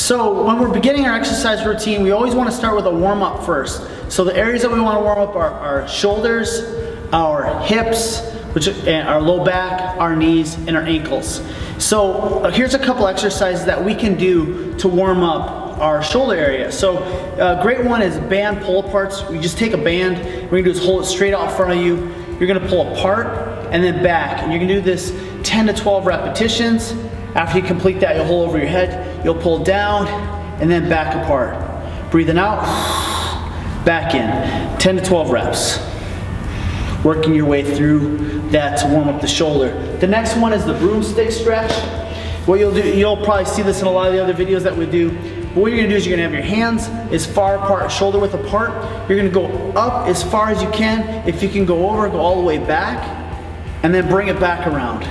So when we're beginning our exercise routine, we always want to start with a warm-up first. So the areas that we want to warm up are our shoulders, our hips, and our low back, our knees, and our ankles. So here's a couple exercises that we can do to warm up our shoulder area. So a great one is band pull-aparts. We just take a band, we're gonna do is hold it straight out in front of you. You're gonna pull apart and then back. And you're gonna do this 10 to 12 repetitions. After you complete that, you'll hold over your head, you'll pull down and then back apart. Breathing out, back in. 10 to 12 reps. Working your way through that to warm up the shoulder. The next one is the broomstick stretch. What you'll do, you'll probably see this in a lot of the other videos that we do. But what you're gonna do is you're gonna have your hands as far apart, shoulder width apart. You're gonna go up as far as you can. If you can go over, go all the way back, and then bring it back around.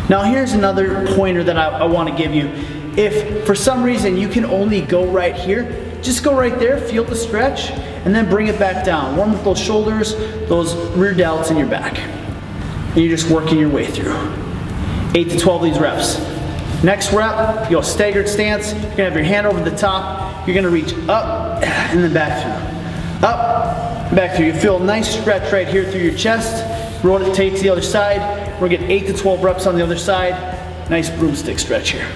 Now here's another pointer that I wanna give you. If for some reason you can only go right here, just go right there, feel the stretch, and then bring it back down. Warm up those shoulders, those rear delts in your back. And you're just working your way through. 8 to 12 of these reps. Next rep, you'll staggered stance. You're gonna have your hand over the top. You're gonna reach up and then back through. Up, back through. You feel a nice stretch right here through your chest. Rotate to the other side. We're gonna get 8 to 12 reps on the other side. Nice broomstick stretch here.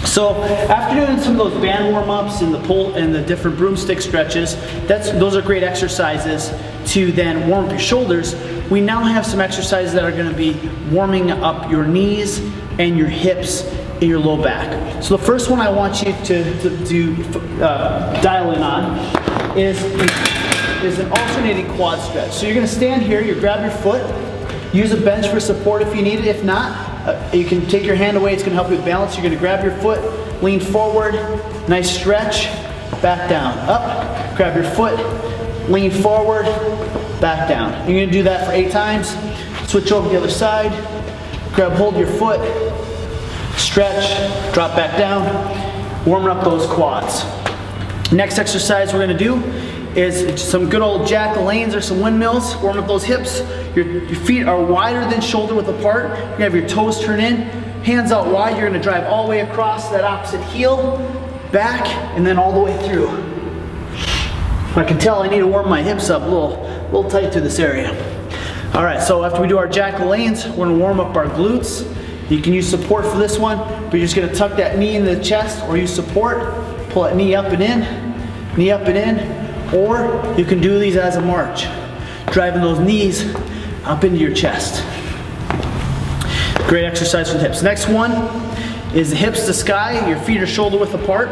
So after doing some of those band warm-ups and the pull and the different broomstick stretches, those are great exercises to then warm up your shoulders. We now have some exercises that are going to be warming up your knees and your hips and your low back. So the first one I want you to dial in on is an alternating quad stretch. So you're going to stand here, you grab your foot, use a bench for support if you need it. If not, you can take your hand away, it's going to help you with balance. You're going to grab your foot, lean forward, nice stretch, back down, up, grab your foot, lean forward, back down. You're going to do that for 8 times. Switch over to the other side, grab hold of your foot, stretch, drop back down, warming up those quads. Next exercise we're going to do is some good old Jack LaLannes or some windmills, warming up those hips. Your feet are wider than shoulder width apart. You're gonna have your toes turn in, hands out wide. You're gonna drive all the way across that opposite heel, back, and then all the way through. I can tell I need to warm my hips up a little tight to this area. All right, so after we do our Jack LaLannes, we're gonna warm up our glutes. You can use support for this one, but you're just gonna tuck that knee in the chest or use support, pull that knee up and in, knee up and in, or you can do these as a march, driving those knees up into your chest. Great exercise for the hips. Next one is the hips to sky. Your feet are shoulder width apart.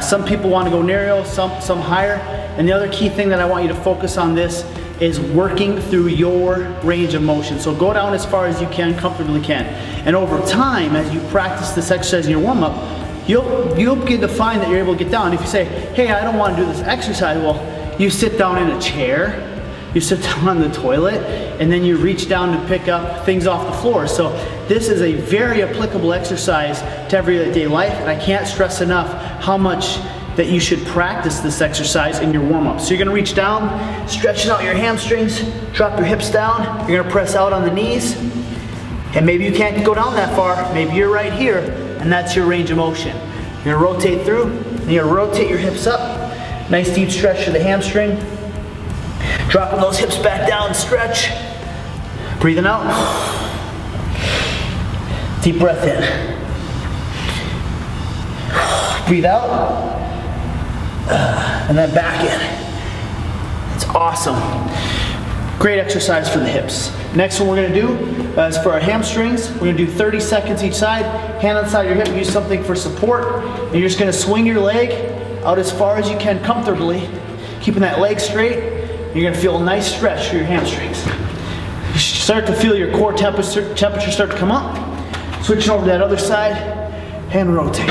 Some people want to go narrow, some higher. And the other key thing that I want you to focus on this is working through your range of motion. So go down as far as you can, comfortably can. And over time, as you practice this exercise in your warm-up, you'll begin to find that you're able to get down. If you say, hey, I don't want to do this exercise, well, you sit down in a chair, you sit down on the toilet, and then you reach down to pick up things off the floor. So this is a very applicable exercise to everyday life, and I can't stress enough how much that you should practice this exercise in your warm-up. So you're gonna reach down, stretching out your hamstrings, drop your hips down, you're gonna press out on the knees, and maybe you can't go down that far, maybe you're right here, and that's your range of motion. You're gonna rotate through, and you're gonna rotate your hips up, nice deep stretch to the hamstring, dropping those hips back down, stretch, breathing out, deep breath in, breathe out, and then back in. It's awesome. Great exercise for the hips. Next one we're gonna do is for our hamstrings. We're gonna do 30 seconds each side. Hand on the side of your hip, use something for support. And you're just gonna swing your leg out as far as you can comfortably, keeping that leg straight. You're gonna feel a nice stretch through your hamstrings. You start to feel your core temperature start to come up. Switching over to that other side, and rotate.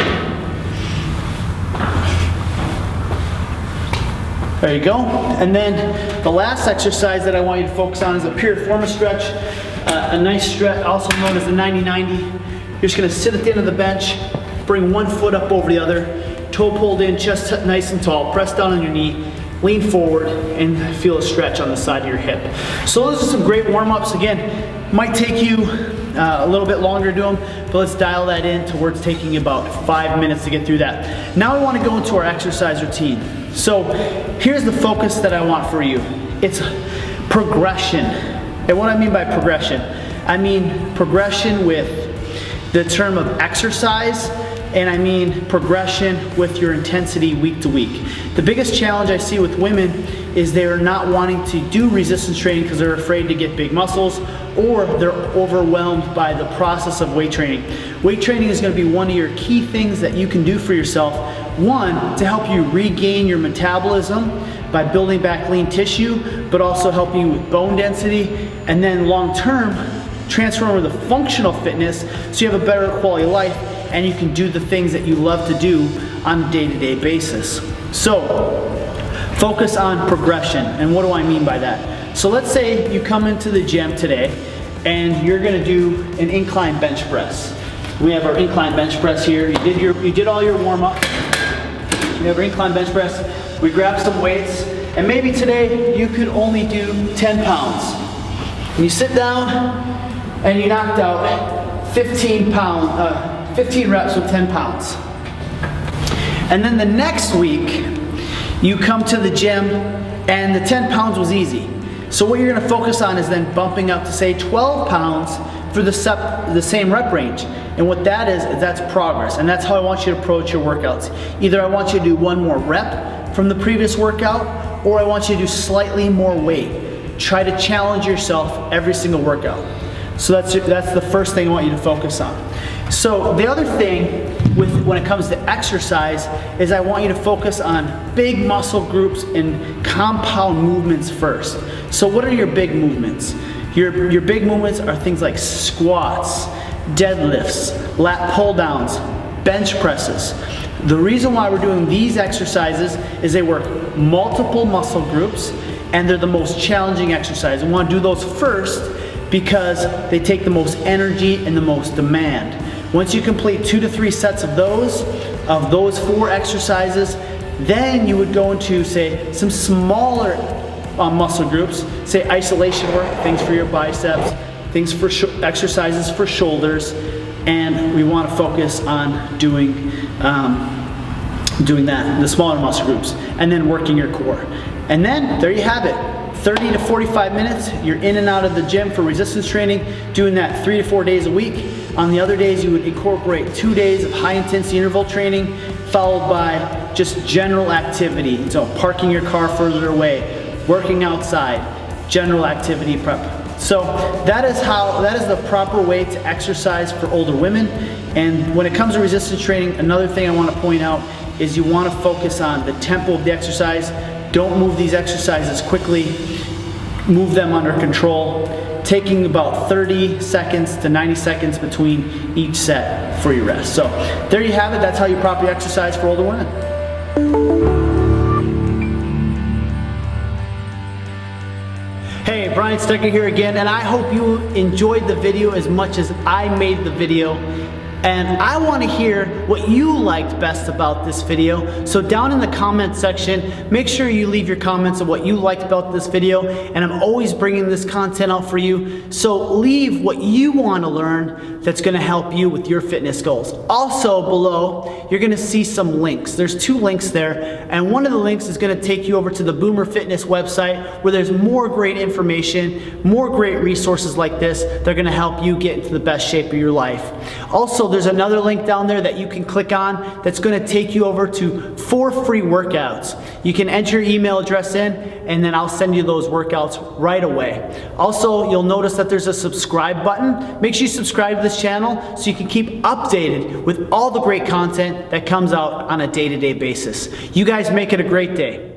There you go. And then the last exercise that I want you to focus on is a piriformis stretch. A nice stretch, also known as the 90-90. You're just gonna sit at the end of the bench, bring one foot up over the other, toe pulled in, chest nice and tall, press down on your knee, lean forward, and feel a stretch on the side of your hip. So those are some great warm-ups. Again, might take you a little bit longer to do them, but let's dial that in towards taking about 5 minutes to get through that. Now we want to go into our exercise routine. So here's the focus that I want for you. It's progression. And what I mean by progression, I mean progression with the term of exercise, and I mean progression with your intensity week to week. The biggest challenge I see with women is they're not wanting to do resistance training because they're afraid to get big muscles, or they're overwhelmed by the process of weight training. Weight training is going to be one of your key things that you can do for yourself. One, to help you regain your metabolism by building back lean tissue, but also helping you with bone density, and then long term, transfer over the functional fitness so you have a better quality of life and you can do the things that you love to do on a day-to-day basis. So, focus on progression. And what do I mean by that? So let's say you come into the gym today and you're gonna do an incline bench press. We have our incline bench press here. You did all your warm-up. We have our incline bench press. We grab some weights, and maybe today you could only do 10 pounds. And you sit down and you knocked out 15 reps with 10 pounds. And then the next week, you come to the gym and the 10 pounds was easy. So what you're gonna focus on is then bumping up to say 12 pounds for the same rep range. And what that is that's progress. And that's how I want you to approach your workouts. Either I want you to do one more rep from the previous workout, or I want you to do slightly more weight. Try to challenge yourself every single workout. So that's the first thing I want you to focus on. So the other thing when it comes to exercise is I want you to focus on big muscle groups and compound movements first. So what are your big movements? Your big movements are things like squats, deadlifts, lat pull downs, bench presses. The reason why we're doing these exercises is they work multiple muscle groups and they're the most challenging exercise. We want to do those first because they take the most energy and the most demand. Once you complete 2 to 3 sets of those 4 exercises, then you would go into, say, some smaller muscle groups, say isolation work, things for your biceps, things for exercises for shoulders, and we want to focus on doing that, the smaller muscle groups, and then working your core. And then there you have it. 30 to 45 minutes, you're in and out of the gym for resistance training, doing that 3 to 4 days a week. On the other days, you would incorporate 2 days of high intensity interval training, followed by just general activity. So parking your car further away, working outside, general activity prep. So that is the proper way to exercise for older women. And when it comes to resistance training, another thing I want to point out is you want to focus on the tempo of the exercise. Don't move these exercises quickly. Move them under control, taking about 30 seconds to 90 seconds between each set for your rest. So there you have it. That's how you properly exercise for older women. Hey, Brian Stecker here again, and I hope you enjoyed the video as much as I made the video. And I want to hear what you liked best about this video. So down in the comment section, make sure you leave your comments of what you liked about this video. And I'm always bringing this content out for you. So leave what you want to learn that's going to help you with your fitness goals. Also below, you're going to see some links. There's 2 links there. And one of the links is going to take you over to the Boomer Fitness website where there's more great information, more great resources like this. They're going to help you get into the best shape of your life. Also, there's another link down there that you can click on that's going to take you over to 4 free workouts. You can enter your email address in and then I'll send you those workouts right away. Also, you'll notice that there's a subscribe button. Make sure you subscribe to this channel so you can keep updated with all the great content that comes out on a day-to-day basis. You guys make it a great day.